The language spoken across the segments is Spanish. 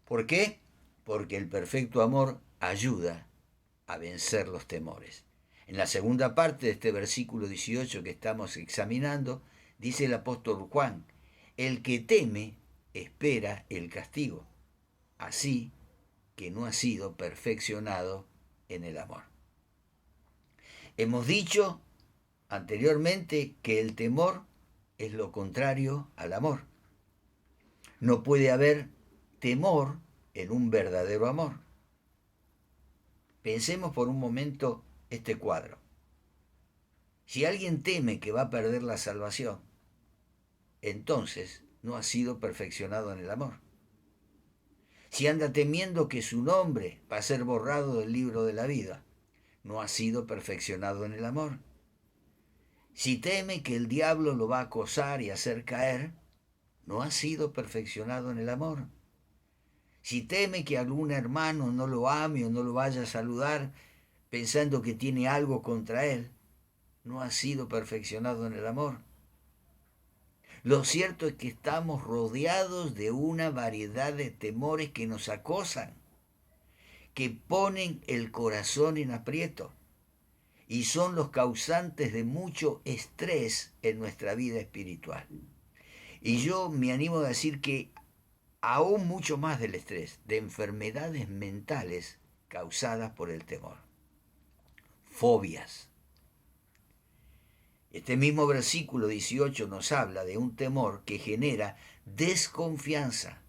¿Por qué? Porque el perfecto amor ayuda a vencer los temores. En la segunda parte de este versículo 18 que estamos examinando, dice el apóstol Juan, el que teme espera el castigo, así que no ha sido perfeccionado en el amor. Hemos dicho anteriormente que el temor es lo contrario al amor. No puede haber temor en un verdadero amor. Pensemos por un momento este cuadro. Si alguien teme que va a perder la salvación, entonces no ha sido perfeccionado en el amor. Si anda temiendo que su nombre va a ser borrado del libro de la vida, no ha sido perfeccionado en el amor. Si teme que el diablo lo va a acosar y hacer caer, no ha sido perfeccionado en el amor. Si teme que algún hermano no lo ame o no lo vaya a saludar pensando que tiene algo contra él, no ha sido perfeccionado en el amor. Lo cierto es que estamos rodeados de una variedad de temores que nos acosan, que ponen el corazón en aprieto y son los causantes de mucho estrés en nuestra vida espiritual. Y yo me animo a decir que aún mucho más del estrés, de enfermedades mentales causadas por el temor. Fobias. Este mismo versículo 18 nos habla de un temor que genera desconfianza.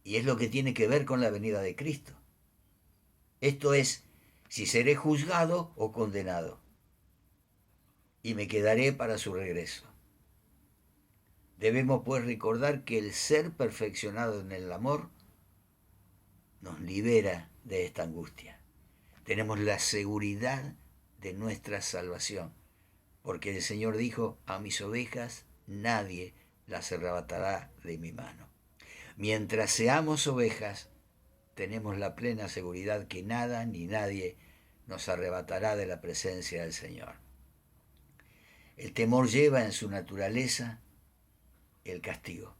Y es lo que tiene que ver con la venida de Cristo. Esto es, si seré juzgado o condenado. Y me quedaré para su regreso. Debemos pues recordar que el ser perfeccionado en el amor nos libera de esta angustia. Tenemos la seguridad de nuestra salvación, porque el Señor dijo, a mis ovejas nadie las arrebatará de mi mano. Mientras seamos ovejas, tenemos la plena seguridad que nada ni nadie nos arrebatará de la presencia del Señor. El temor lleva en su naturaleza el castigo.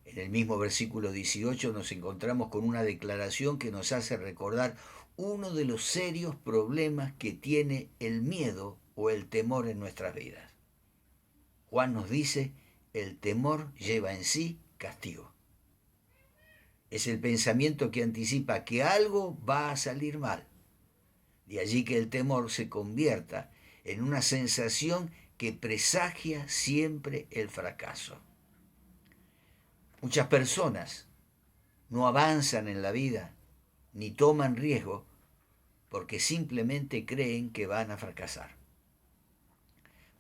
En el mismo versículo 18 nos encontramos con una declaración que nos hace recordar uno de los serios problemas que tiene el miedo o el temor en nuestras vidas. Juan nos dice, el temor lleva en sí castigo. Es el pensamiento que anticipa que algo va a salir mal. De allí que el temor se convierta en una sensación que presagia siempre el fracaso. Muchas personas no avanzan en la vida ni toman riesgo porque simplemente creen que van a fracasar.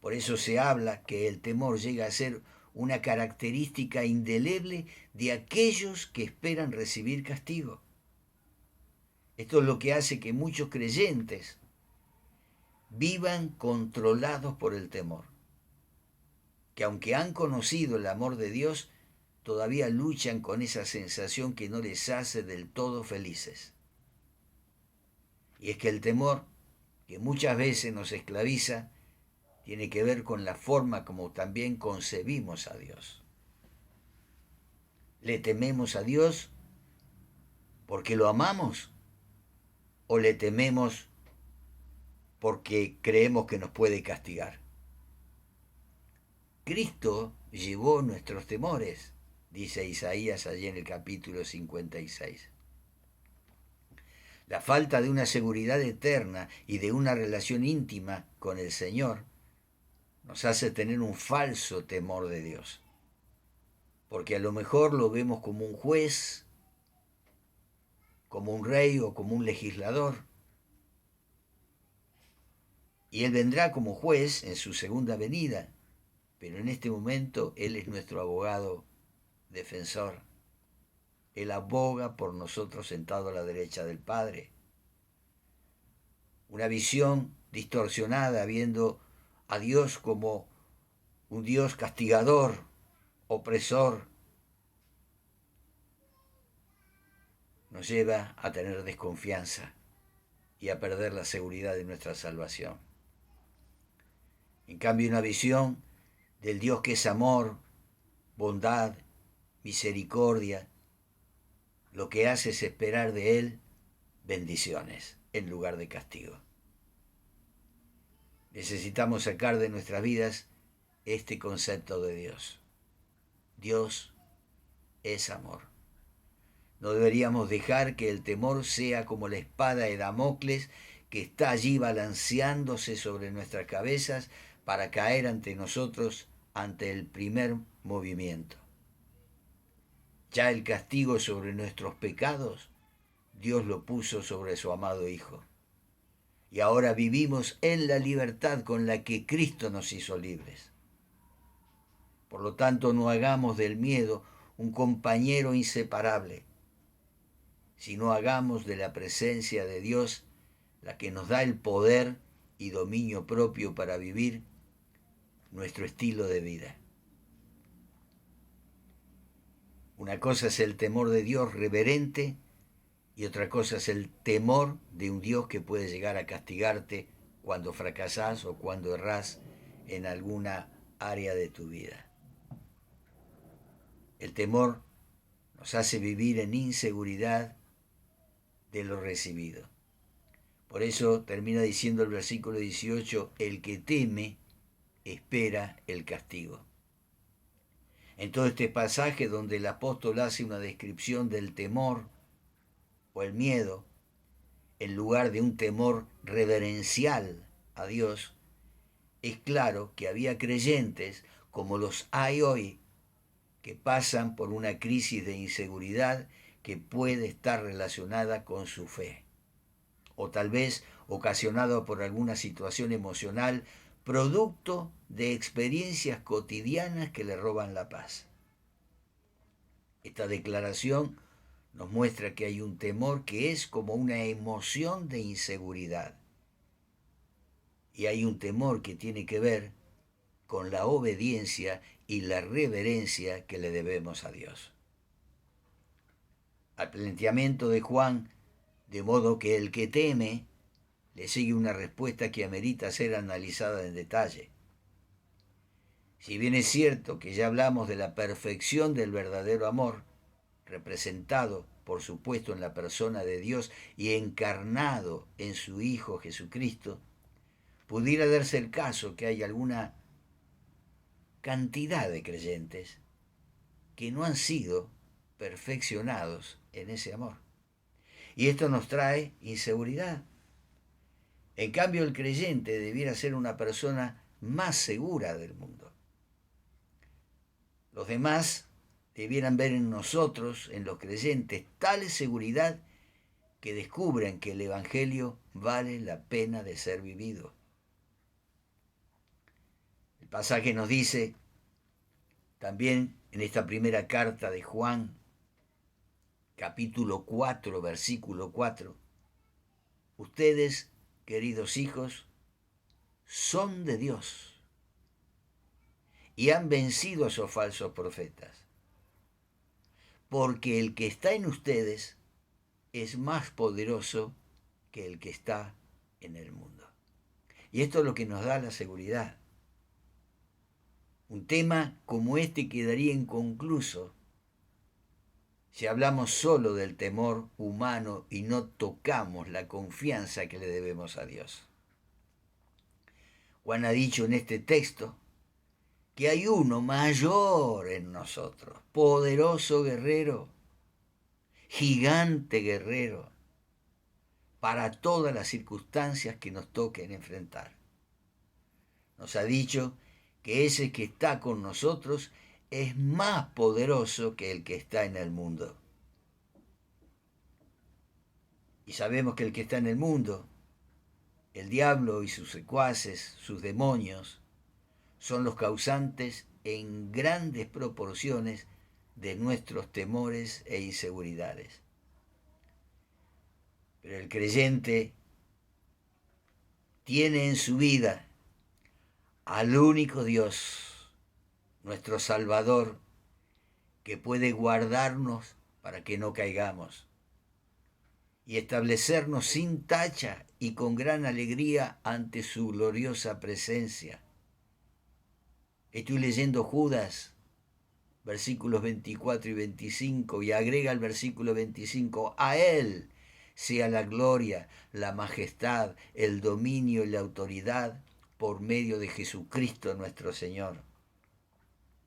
Por eso se habla que el temor llega a ser una característica indeleble de aquellos que esperan recibir castigo. Esto es lo que hace que muchos creyentes vivan controlados por el temor, que aunque han conocido el amor de Dios, todavía luchan con esa sensación que no les hace del todo felices. Y es que el temor, que muchas veces nos esclaviza, tiene que ver con la forma como también concebimos a Dios. ¿Le tememos a Dios porque lo amamos o le tememos porque creemos que nos puede castigar? Cristo llevó nuestros temores, dice Isaías allí en el capítulo 56. La falta de una seguridad eterna y de una relación íntima con el Señor nos hace tener un falso temor de Dios, porque a lo mejor lo vemos como un juez, como un rey o como un legislador, y Él vendrá como juez en su segunda venida, pero en este momento Él es nuestro abogado defensor. Él aboga por nosotros sentado a la derecha del Padre. Una visión distorsionada viendo a Dios como un Dios castigador, opresor, nos lleva a tener desconfianza y a perder la seguridad de nuestra salvación. En cambio, una visión del Dios que es amor, bondad misericordia, lo que hace es esperar de Él bendiciones en lugar de castigo. Necesitamos sacar de nuestras vidas este concepto de Dios. Dios es amor. No deberíamos dejar que el temor sea como la espada de Damocles que está allí balanceándose sobre nuestras cabezas para caer ante nosotros ante el primer movimiento. Ya el castigo sobre nuestros pecados, Dios lo puso sobre su amado Hijo. Y ahora vivimos en la libertad con la que Cristo nos hizo libres. Por lo tanto, no hagamos del miedo un compañero inseparable, sino hagamos de la presencia de Dios la que nos da el poder y dominio propio para vivir nuestro estilo de vida. Una cosa es el temor de Dios reverente y otra cosa es el temor de un Dios que puede llegar a castigarte cuando fracasás o cuando errás en alguna área de tu vida. El temor nos hace vivir en inseguridad de lo recibido. Por eso termina diciendo el versículo 18, el que teme espera el castigo. En todo este pasaje donde el apóstol hace una descripción del temor o el miedo, en lugar de un temor reverencial a Dios, es claro que había creyentes, como los hay hoy, que pasan por una crisis de inseguridad que puede estar relacionada con su fe, o tal vez ocasionada por alguna situación emocional producto de experiencias cotidianas que le roban la paz. Esta declaración nos muestra que hay un temor que es como una emoción de inseguridad. Y hay un temor que tiene que ver con la obediencia y la reverencia que le debemos a Dios. Al planteamiento de Juan, de modo que el que teme, le sigue una respuesta que amerita ser analizada en detalle. Si bien es cierto que ya hablamos de la perfección del verdadero amor, representado, por supuesto, en la persona de Dios y encarnado en su Hijo Jesucristo, pudiera darse el caso que hay alguna cantidad de creyentes que no han sido perfeccionados en ese amor. Y esto nos trae inseguridad. En cambio, el creyente debiera ser una persona más segura del mundo. Los demás debieran ver en nosotros, en los creyentes, tal seguridad que descubran que el Evangelio vale la pena de ser vivido. El pasaje nos dice también en esta primera carta de Juan, capítulo 4, versículo 4, ustedes, queridos hijos, son de Dios y han vencido a esos falsos profetas, porque el que está en ustedes es más poderoso que el que está en el mundo. Y esto es lo que nos da la seguridad. Un tema como este quedaría inconcluso si hablamos solo del temor humano y no tocamos la confianza que le debemos a Dios. Juan ha dicho en este texto que hay uno mayor en nosotros, poderoso guerrero, gigante guerrero, para todas las circunstancias que nos toquen enfrentar. Nos ha dicho que ese que está con nosotros es más poderoso que el que está en el mundo. Y sabemos que el que está en el mundo, el diablo y sus secuaces, sus demonios, son los causantes en grandes proporciones de nuestros temores e inseguridades. Pero el creyente tiene en su vida al único Dios, nuestro Salvador, que puede guardarnos para que no caigamos y establecernos sin tacha y con gran alegría ante su gloriosa presencia. Estoy leyendo Judas versículos 24 y 25, y agrega el versículo 25, a Él sea la gloria, la majestad, el dominio y la autoridad por medio de Jesucristo nuestro Señor,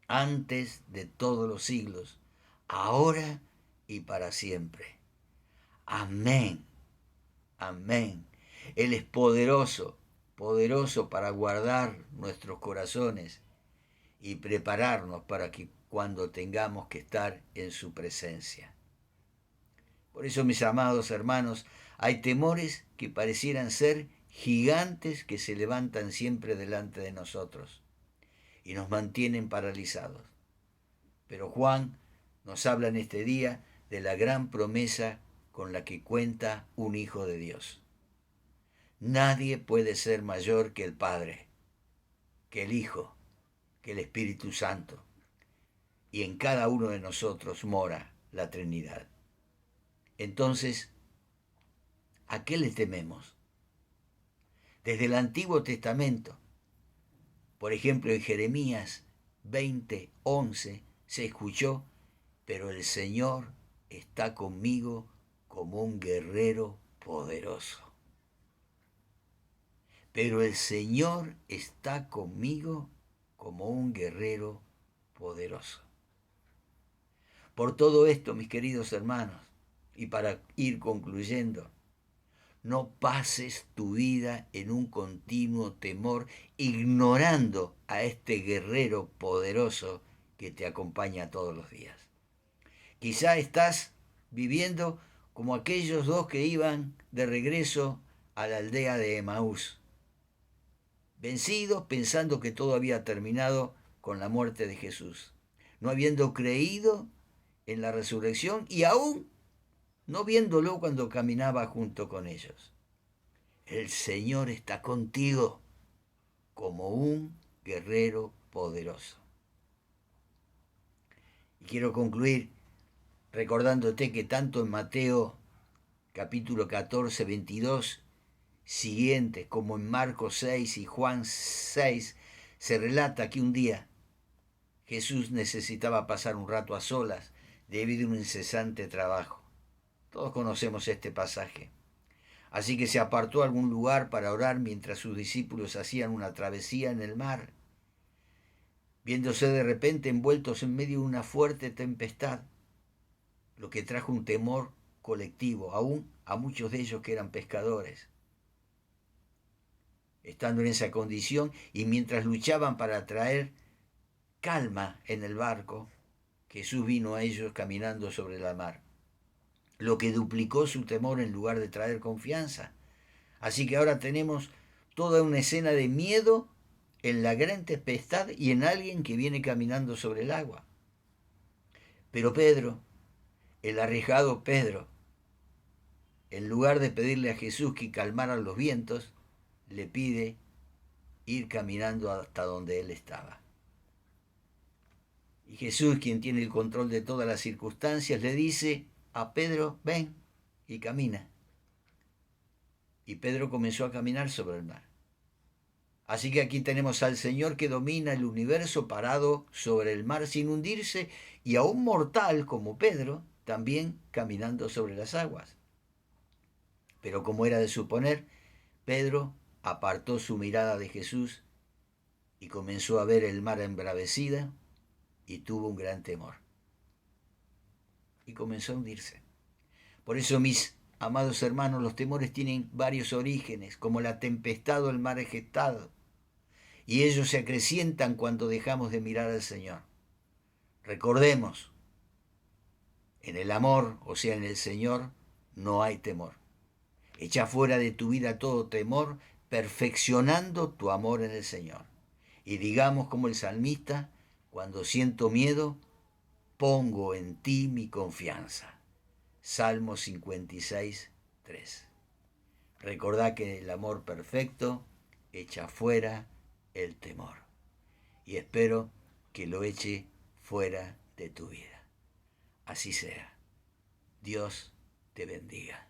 antes de todos los siglos, ahora y para siempre. Amén, amén. Él es poderoso, poderoso para guardar nuestros corazones y prepararnos para que cuando tengamos que estar en su presencia. Por eso, mis amados hermanos, hay temores que parecieran ser gigantes que se levantan siempre delante de nosotros y nos mantienen paralizados. Pero Juan nos habla en este día de la gran promesa con la que cuenta un hijo de Dios. Nadie puede ser mayor que el Padre, que el Hijo, que el Espíritu Santo. Y en cada uno de nosotros mora la Trinidad. Entonces, ¿a qué le tememos? Desde el Antiguo Testamento, por ejemplo en Jeremías 20:11, se escuchó, pero el Señor está conmigo como un guerrero poderoso. Pero el Señor está conmigo como un guerrero poderoso. Por todo esto, mis queridos hermanos, y para ir concluyendo, no pases tu vida en un continuo temor, ignorando a este guerrero poderoso que te acompaña todos los días. Quizá estás viviendo como aquellos dos que iban de regreso a la aldea de Emaús, vencidos pensando que todo había terminado con la muerte de Jesús, no habiendo creído en la resurrección y aún no viéndolo cuando caminaba junto con ellos. El Señor está contigo como un guerrero poderoso. Y quiero concluir recordándote que tanto en Mateo capítulo 14, 22, siguientes, como en Marcos 6 y Juan 6, se relata que un día Jesús necesitaba pasar un rato a solas debido a un incesante trabajo. Todos conocemos este pasaje. Así que se apartó a algún lugar para orar mientras sus discípulos hacían una travesía en el mar. Viéndose de repente envueltos en medio de una fuerte tempestad, lo que trajo un temor colectivo, aún a muchos de ellos que eran pescadores. Estando en esa condición y mientras luchaban para traer calma en el barco, Jesús vino a ellos caminando sobre la mar, lo que duplicó su temor en lugar de traer confianza. Así que ahora tenemos toda una escena de miedo en la gran tempestad y en alguien que viene caminando sobre el agua. Pero Pedro, el arriesgado Pedro, en lugar de pedirle a Jesús que calmara los vientos, le pide ir caminando hasta donde él estaba. Y Jesús, quien tiene el control de todas las circunstancias, le dice a Pedro, ven y camina. Y Pedro comenzó a caminar sobre el mar. Así que aquí tenemos al Señor que domina el universo parado sobre el mar sin hundirse y a un mortal como Pedro también caminando sobre las aguas. Pero como era de suponer, Pedro apartó su mirada de Jesús y comenzó a ver el mar embravecida y tuvo un gran temor. Y comenzó a hundirse. Por eso, mis amados hermanos, los temores tienen varios orígenes, como la tempestad o el mar agitado. Y ellos se acrecientan cuando dejamos de mirar al Señor. Recordemos, en el amor, o sea, en el Señor, no hay temor. Echa fuera de tu vida todo temor, perfeccionando tu amor en el Señor. Y digamos como el salmista, cuando siento miedo, pongo en ti mi confianza. Salmo 56, 3. Recordá que el amor perfecto echa fuera el temor. Y espero que lo eche fuera de tu vida. Así sea. Dios te bendiga.